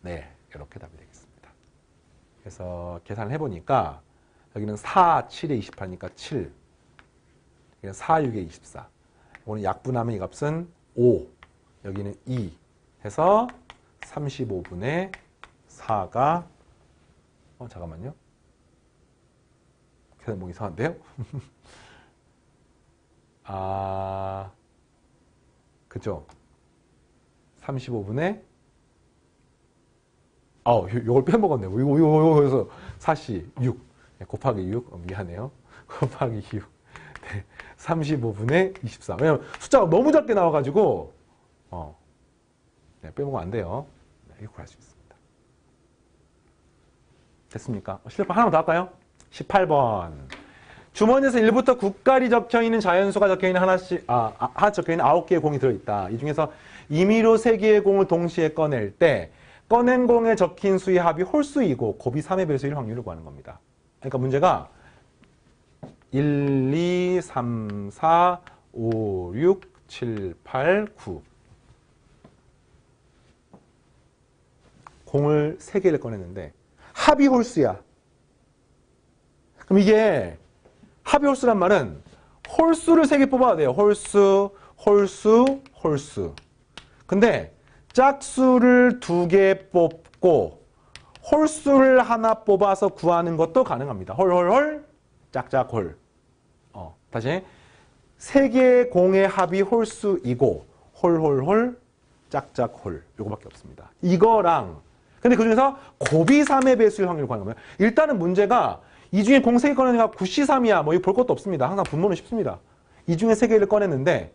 네, 이렇게 답이 되겠습니다. 그래서 계산을 해보니까 여기는 4, 7에 28이니까 7. 4, 6에 24. 오늘 약분하면 이 값은 5. 여기는 2 해서 35분의 4가 잠깐만요. 계산 뭐 이상한데요? 그죠? 35분의 요걸 빼먹었네요. 이거 해서 4C 6 곱하기 6 미안해요. 곱하기 6 네, 35분의 24. 왜냐면 숫자가 너무 작게 나와가지고 네, 빼먹으면 안 돼요. 네, 이렇게 구할 수 있습니다. 됐습니까? 실력판 하나만 더 할까요? 18번. 주머니에서 1부터 9까지 적혀있는 자연수가 적혀있는 하나 적혀있는 9개의 공이 들어있다. 이 중에서 임의로 3개의 공을 동시에 꺼낼 때 꺼낸 공에 적힌 수의 합이 홀수이고 곱이 3의 배수일 확률을 구하는 겁니다. 그러니까 문제가 1, 2, 3, 4, 5, 6, 7, 8, 9 공을 3개를 꺼냈는데 합이 홀수야. 그럼 이게 합이 홀수란 말은 홀수를 3개 뽑아야 돼요. 홀수, 홀수, 홀수. 근데 짝수를 2개 뽑고 홀수를 하나 뽑아서 구하는 것도 가능합니다. 홀홀홀, 짝짝홀. 다시 3개의 공의 합이 홀수이고 홀홀홀, 짝짝홀. 요거밖에 없습니다. 이거랑 근데 그중에서 곱이 3의 배수일 확률을 구하는 거예요. 일단은 문제가 이 중에 공 3개 꺼내니까 9C3이야. 뭐 이거 볼 것도 없습니다. 항상 분모는 쉽습니다. 이 중에 3개를 꺼냈는데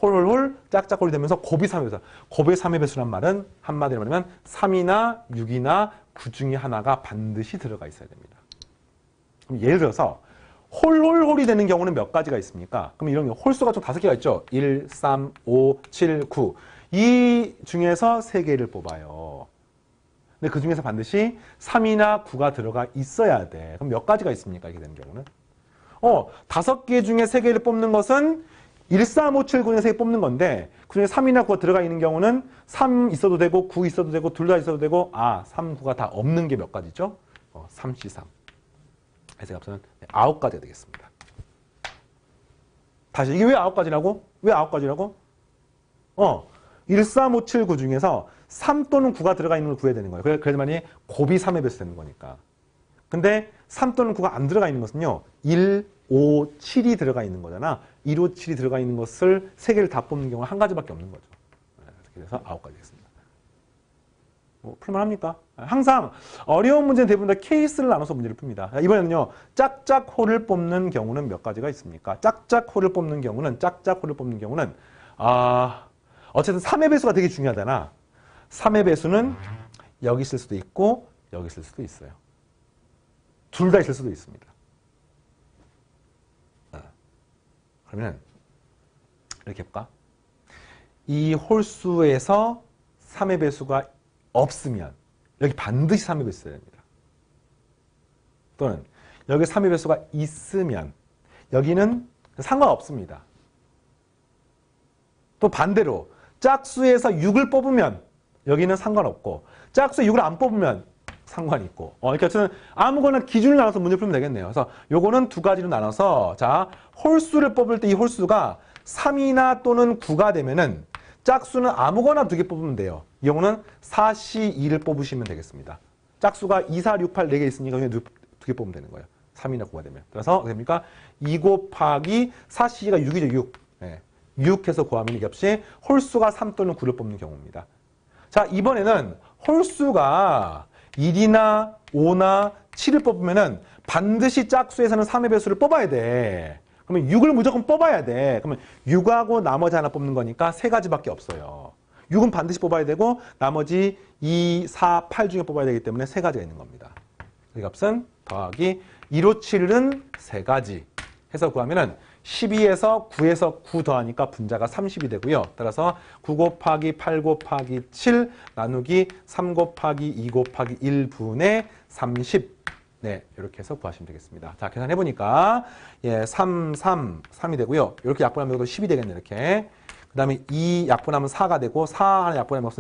홀홀홀 짝짝홀이 되면서 곱이 3의 배수. 곱의 3의 배수란 말은 한마디로 말하면 3이나 6이나 9 중에 하나가 반드시 들어가 있어야 됩니다. 그럼 예를 들어서 홀홀홀이 되는 경우는 몇 가지가 있습니까? 그럼 이런 홀수가 좀 5개가 있죠. 1, 3, 5, 7, 9. 이 중에서 3개를 뽑아요. 근데 그 중에서 반드시 3이나 9가 들어가 있어야 돼. 그럼 몇 가지가 있습니까? 이렇게 되는 경우는. 5개 중에 3개를 뽑는 것은 1, 3, 5, 7, 9 중에 3개 뽑는 건데 그중에 3이나 9가 들어가 있는 경우는 3 있어도 되고 9 있어도 되고 둘 다 있어도 되고 3, 9가 다 없는 게 몇 가지죠? 3C3. 해서 값은 9가지가 되겠습니다. 다시 이게 왜 9가지라고? 왜 9가지라고? 1, 3, 5, 7, 9 중에서 3 또는 9가 들어가 있는 걸 구해야 되는 거예요. 그래서 만약에 곱이 3의 배수 되는 거니까. 근데 3 또는 9가 안 들어가 있는 것은요. 1, 5, 7이 들어가 있는 거잖아. 1, 5, 7이 들어가 있는 것을 3개를 다 뽑는 경우는 한 가지밖에 없는 거죠. 그래서 9가지 되겠습니다. 풀만합니까? 항상 어려운 문제는 대부분 다 케이스를 나눠서 문제를 풉니다. 이번에는요. 짝짝호를 뽑는 경우는 몇 가지가 있습니까? 짝짝호를 뽑는 경우는 어쨌든 3의 배수가 되게 중요하잖아. 3의 배수는 여기 있을 수도 있고 여기 있을 수도 있어요. 둘 다 있을 수도 있습니다. 그러면 이렇게 해볼까? 이 홀수에서 3의 배수가 없으면 여기 반드시 3의 배수 있어야 됩니다. 또는 여기 3의 배수가 있으면 여기는 상관없습니다. 또 반대로 짝수에서 6을 뽑으면 여기는 상관없고 짝수에 6을 안 뽑으면 상관이 있고 그러니까 저는 아무거나 기준을 나눠서 문제 풀면 되겠네요. 그래서 요거는 2가지로 나눠서 자 홀수를 뽑을 때 이 홀수가 3이나 또는 9가 되면은 짝수는 아무거나 2개 뽑으면 돼요. 이 경우는 4C2를 뽑으시면 되겠습니다. 짝수가 2, 4, 6, 8, 4개 있으니까 그냥 2개 뽑으면 되는 거예요. 3이나 9가 되면. 그래서 어떻게 됩니까? 2 곱하기 4C가 6이죠. 6. 6 해서 구하면 이게 없이 홀수가 3 또는 9를 뽑는 경우입니다. 자, 이번에는 홀수가 1이나 5나 7을 뽑으면은 반드시 짝수에서는 3의 배수를 뽑아야 돼. 그러면 6을 무조건 뽑아야 돼. 그러면 6하고 나머지 하나 뽑는 거니까 3가지밖에 없어요. 6은 반드시 뽑아야 되고 나머지 2, 4, 8 중에 뽑아야 되기 때문에 3가지가 있는 겁니다. 이 값은 더하기 2, 5, 7은 3가지 해서 구하면은 12에서 9에서 9 더하니까 분자가 30이 되고요. 따라서 9 곱하기 8 곱하기 7 나누기 3 곱하기 2 곱하기 1분의 30. 네, 이렇게 해서 구하시면 되겠습니다. 자, 계산해보니까 3, 3, 3이 되고요. 이렇게 약분하면 10이 되겠네, 이렇게. 그 다음에 2 약분하면 4가 되고 4 하나 약분하면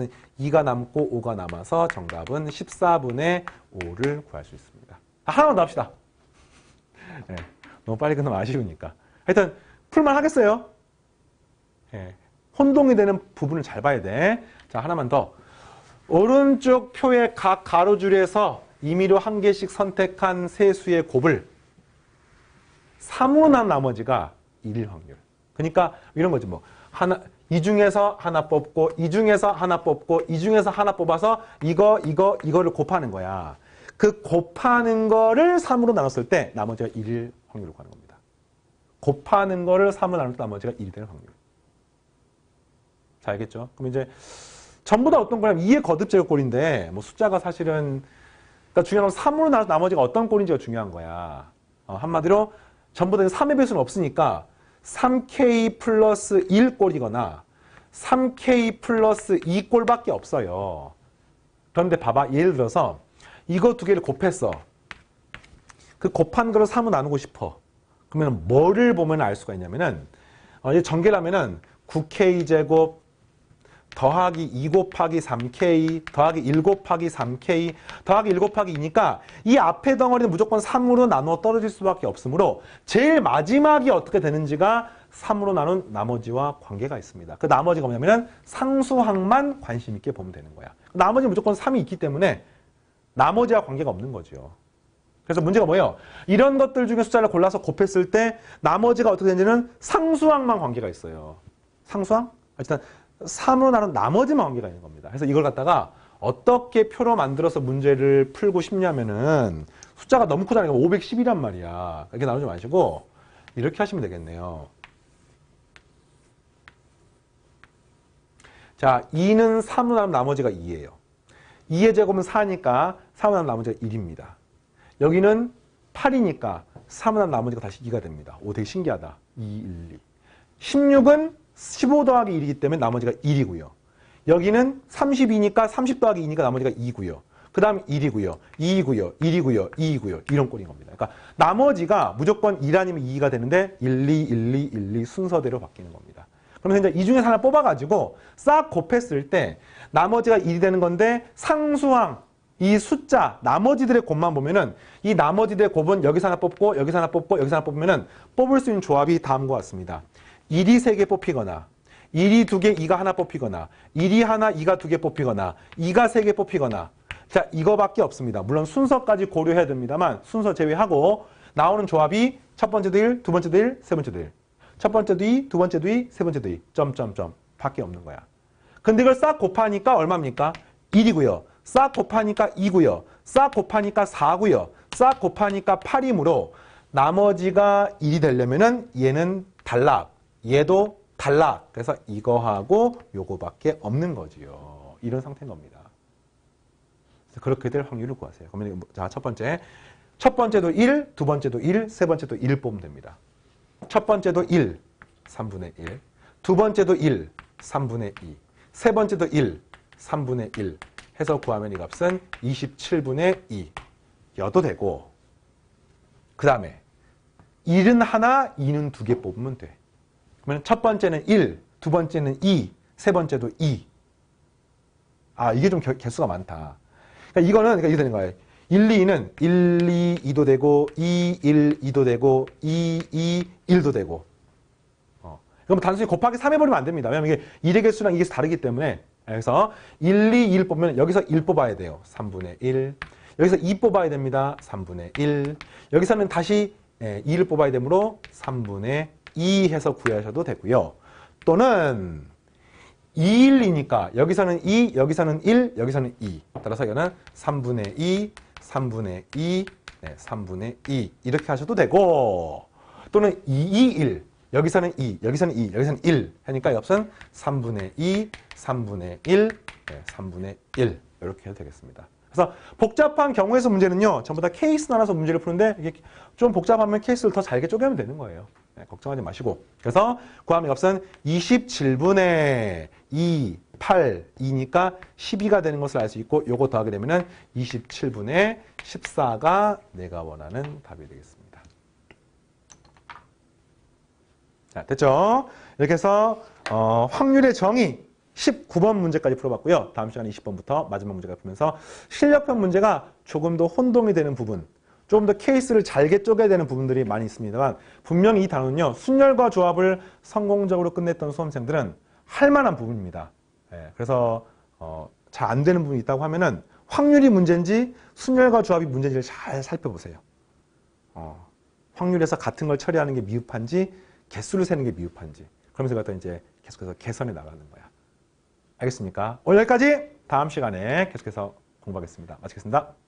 2가 남고 5가 남아서 정답은 14분의 5를 구할 수 있습니다. 하나만 더 합시다. 네, 너무 빨리 끝나면 아쉬우니까. 하여튼 풀만 하겠어요. 혼동이 되는 부분을 잘 봐야 돼. 자, 하나만 더. 오른쪽 표의 각 가로줄에서 임의로 한 개씩 선택한 세 수의 곱을 3으로 난 나머지가 1일 확률. 그러니까 이런 거지 뭐. 이 중에서 하나 뽑고 이 중에서 하나 뽑고 이 중에서 하나 뽑아서 이거를 곱하는 거야. 그 곱하는 거를 3으로 나눴을 때 나머지가 1일 확률을 구하는 겁니다. 곱하는 거를 3으로 나눌 때 나머지가 1이 되는 확률. 자, 알겠죠? 그럼 이제 전부 다 어떤 거냐면 2의 거듭 제곱꼴인데 뭐 숫자가 사실은 그러니까 중요한 건 3으로 나눠서 나머지가 어떤 꼴인지가 중요한 거야. 한마디로 전부 다 3의 배수는 없으니까 3K 플러스 1꼴이거나 3K 플러스 2꼴밖에 없어요. 그런데 봐봐. 예를 들어서 이거 2개를 곱했어. 그 곱한 거를 3으로 나누고 싶어. 그러면 뭐를 보면 알 수가 있냐면은 이제 전개를 하면은 9K 제곱 더하기 2 곱하기 3K 더하기 1 곱하기 3K 더하기 1 곱하기 2니까 이 앞에 덩어리는 무조건 3으로 나누어 떨어질 수밖에 없으므로 제일 마지막이 어떻게 되는지가 3으로 나눈 나머지와 관계가 있습니다. 그 나머지가 뭐냐면 상수항만 관심 있게 보면 되는 거야. 나머지는 무조건 3이 있기 때문에 나머지와 관계가 없는 거죠. 그래서 문제가 뭐예요? 이런 것들 중에 숫자를 골라서 곱했을 때 나머지가 어떻게 되는지는 상수항만 관계가 있어요. 상수항? 일단 3으로 나눈 나머지만 관계가 있는 겁니다. 그래서 이걸 갖다가 어떻게 표로 만들어서 문제를 풀고 싶냐면은 숫자가 너무 크다니까 510이란 말이야. 이렇게 나누지 마시고 이렇게 하시면 되겠네요. 자, 2는 3으로 나누면 나머지가 2예요. 2의 제곱은 4니까 3으로 나누면 나머지가 1입니다. 여기는 8이니까 3으로 나누면 나머지가 다시 2가 됩니다. 오, 되게 신기하다. 2, 1, 2. 16은 15 더하기 1이기 때문에 나머지가 1이고요. 여기는 32니까 30 더하기 2니까 나머지가 2고요. 그 다음 1이고요. 2이고요. 1이고요. 2이고요. 이런 꼴인 겁니다. 그러니까 나머지가 무조건 1 아니면 2가 되는데 1, 2, 1, 2, 1, 2 순서대로 바뀌는 겁니다. 그러면 이제 이 중에서 하나 뽑아가지고 싹 곱했을 때 나머지가 1이 되는 건데 상수항, 이 숫자, 나머지들의 곱만 보면은 이 나머지들의 곱은 여기서 하나 뽑고 여기서 하나 뽑고 여기서 하나 뽑으면은 뽑을 수 있는 조합이 다음과 같습니다. 1이 3개 뽑히거나 1이 2개, 2가 하나 뽑히거나 1이 하나, 2가 2개 뽑히거나 2가 3개 뽑히거나 자, 이거밖에 없습니다. 물론 순서까지 고려해야 됩니다만 순서 제외하고 나오는 조합이 첫 번째도 1, 두 번째도 1, 세 번째도 1. 첫 번째도 2, 두 번째도 2, 세 번째도 2. 점점점 밖에 없는 거야. 근데 이걸 싹 곱하니까 얼마입니까? 1이고요. 싹 곱하니까 2고요. 싹 곱하니까 4고요. 싹 곱하니까 8이므로 나머지가 1이 되려면은 얘는 탈락. 얘도 탈락. 그래서 이거하고 요거밖에 없는 거지요. 이런 상태인 겁니다. 그렇게 될 확률을 구하세요. 그러면 자, 첫 번째도 1, 두 번째도 1, 세 번째도 1 뽑으면 됩니다. 첫 번째도 1, 3분의 1. 두 번째도 1, 3분의 2. 세 번째도 1, 3분의 1. 해서 구하면 이 값은 27분의 2. 여도 되고 그 다음에 1은 하나, 2는 2개 뽑으면 돼. 그러면 첫 번째는 1, 두 번째는 2, 세 번째도 2. 아, 이게 좀 개수가 많다. 그러니까 이거는 이렇게 되는 거예요. 1, 2는 1, 2, 2도 되고 2, 1, 2도 되고 2, 2, 1도 되고 그럼 단순히 곱하기 3 해버리면 안 됩니다. 왜냐하면 이게 1의 개수랑 이게 다르기 때문에 그래서 1, 2, 1 뽑으면 여기서 1 뽑아야 돼요. 3분의 1. 여기서 2 뽑아야 됩니다. 3분의 1. 여기서는 다시 2를 뽑아야 되므로 3분의 2 해서 구하셔도 되고요. 또는 2, 1, 2니까 여기서는 2, 여기서는 1, 여기서는 2. 따라서 이거는 3분의 2, 3분의 2, 3분의 2 이렇게 하셔도 되고 또는 2, 2, 1. 여기서는 2, 여기서는 2, 여기서는 1 하니까 이 값은 3분의 2, 3분의 1, 3분의 1 이렇게 해도 되겠습니다. 그래서 복잡한 경우에서 문제는요. 전부 다 케이스 나눠서 문제를 푸는데 이게 좀 복잡하면 케이스를 더 잘게 쪼개면 되는 거예요. 걱정하지 마시고. 그래서 구하는 값은 27분의 2, 8, 2니까 12가 되는 것을 알 수 있고 요거 더하게 되면은 27분의 14가 내가 원하는 답이 되겠습니다. 자, 됐죠? 이렇게 해서 확률의 정의 19번 문제까지 풀어봤고요. 다음 시간에 20번부터 마지막 문제까지 풀면서 실력편 문제가 조금 더 혼동이 되는 부분, 조금 더 케이스를 잘게 쪼개야 되는 부분들이 많이 있습니다만 분명히 이 단어는요. 순열과 조합을 성공적으로 끝냈던 수험생들은 할 만한 부분입니다. 그래서 잘 안 되는 부분이 있다고 하면은 확률이 문제인지 순열과 조합이 문제인지를 잘 살펴보세요. 확률에서 같은 걸 처리하는 게 미흡한지 개수를 세는 게 미흡한지 그러면서 갖다 이제 계속해서 개선해 나가는 거야. 알겠습니까? 오늘 여기까지. 다음 시간에 계속해서 공부하겠습니다. 마치겠습니다.